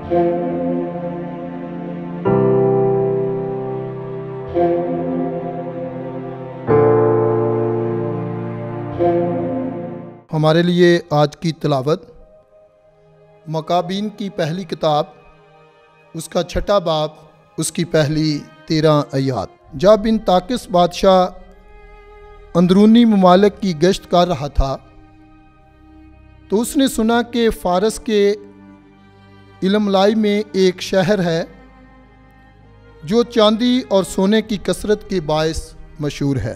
हमारे लिए आज की तिलावत मकाबीन की पहली किताब, उसका छठा बाब, उसकी पहली 13 आयत। जब बिन ताकिस बादशाह अंदरूनी ममालिक की गश्त कर रहा था तो उसने सुना कि फ़ारस के इलमलाई में एक शहर है जो चांदी और सोने की कसरत के बायस मशहूर है,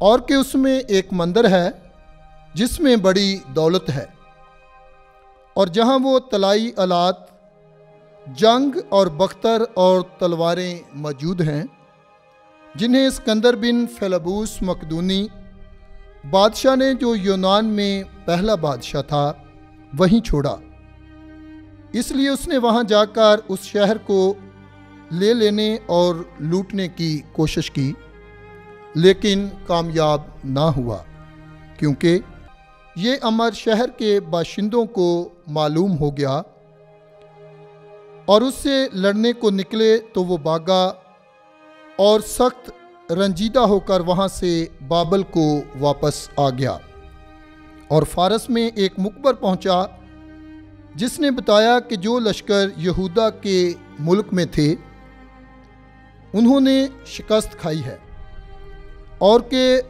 और कि उसमें एक मंदिर है जिसमें बड़ी दौलत है, और जहाँ वो तलाई आलात, जंग और बख्तर और तलवारें मौजूद हैं, जिन्हें सिकंदर बिन फेलबूस मकदूनी बादशाह ने, जो यूनान में पहला बादशाह था, वहीं छोड़ा। इसलिए उसने वहाँ जाकर उस शहर को ले लेने और लूटने की कोशिश की, लेकिन कामयाब ना हुआ, क्योंकि ये अमर शहर के बाशिंदों को मालूम हो गया और उससे लड़ने को निकले तो वो भागा और सख्त रंजीदा होकर वहाँ से बाबल को वापस आ गया और फ़ारस में एक मुखबर पहुँचा जिसने बताया कि जो लश्कर यहूदा के मुल्क में थे उन्होंने शिकस्त खाई है, और कि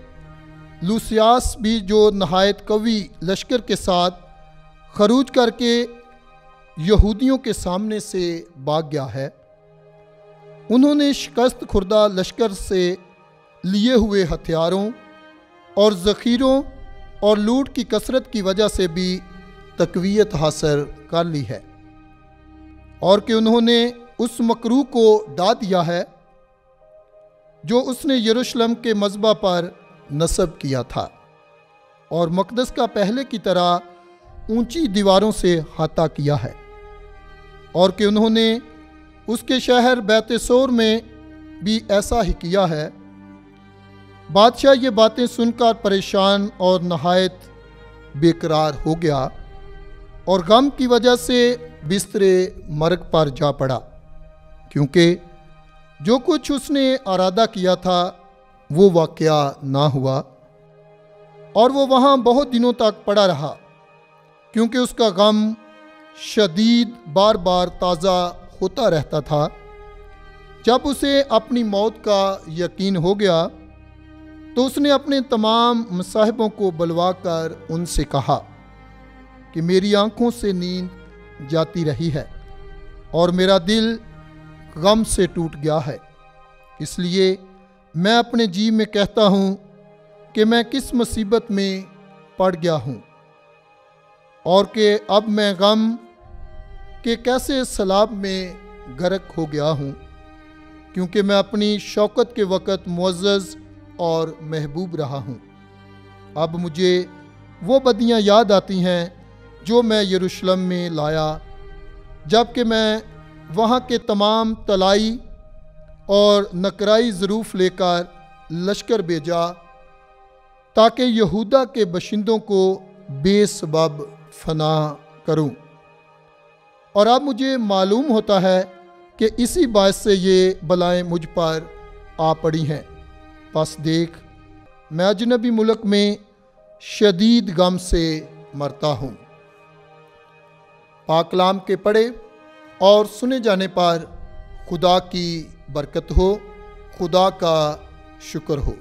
लूसियास भी, जो नहायत कवि लश्कर के साथ खरूज करके यहूदियों के सामने से भाग गया है। उन्होंने शिकस्त खुर्दा लश्कर से लिए हुए हथियारों और ज़ख़ीरों और लूट की कसरत की वजह से भी तक़वियत हासिल कर ली है, और कि उन्होंने उस मकरूह को डा दिया है जो उसने यरूशलेम के मज़बा पर नस्ब किया था, और मक़दस का पहले की तरह ऊंची दीवारों से अहाता किया है, और कि उन्होंने उसके शहर बैतसोर में भी ऐसा ही किया है। बादशाह ये बातें सुनकर परेशान और नहायत बेकरार हो गया और गम की वजह से बिस्तरे मर्ग पर जा पड़ा, क्योंकि जो कुछ उसने इरादा किया था वो वाक़या ना हुआ, और वो वहाँ बहुत दिनों तक पड़ा रहा, क्योंकि उसका गम शदीद बार बार ताज़ा होता रहता था। जब उसे अपनी मौत का यकीन हो गया तो उसने अपने तमाम मसाहिबों को बुलवा कर उनसे कहा कि मेरी आँखों से नींद जाती रही है और मेरा दिल गम से टूट गया है, इसलिए मैं अपने जी में कहता हूँ कि मैं किस मुसीबत में पड़ गया हूँ, और कि अब मैं गम के कैसे सैलाब में गर्क हो गया हूँ, क्योंकि मैं अपनी शौकत के वक़्त मुअज़्ज़ज़ और महबूब रहा हूँ। अब मुझे वो बदियाँ याद आती हैं जो मैं यरूशलेम में लाया, जबकि मैं वहाँ के तमाम तलाई और नकराई ज़रूफ़ लेकर लश्कर भेजा, ताकि यहूदा के बशिंदों को बेसबब फना करूं। और अब मुझे मालूम होता है कि इसी बात से ये बलाएं मुझ पर आ पड़ी हैं। बस देख, मैं अजनबी मुल्क में शदीद गम से मरता हूँ। पाकलाम के पढ़े और सुने जाने पर खुदा की बरकत हो, खुदा का शुक्र हो।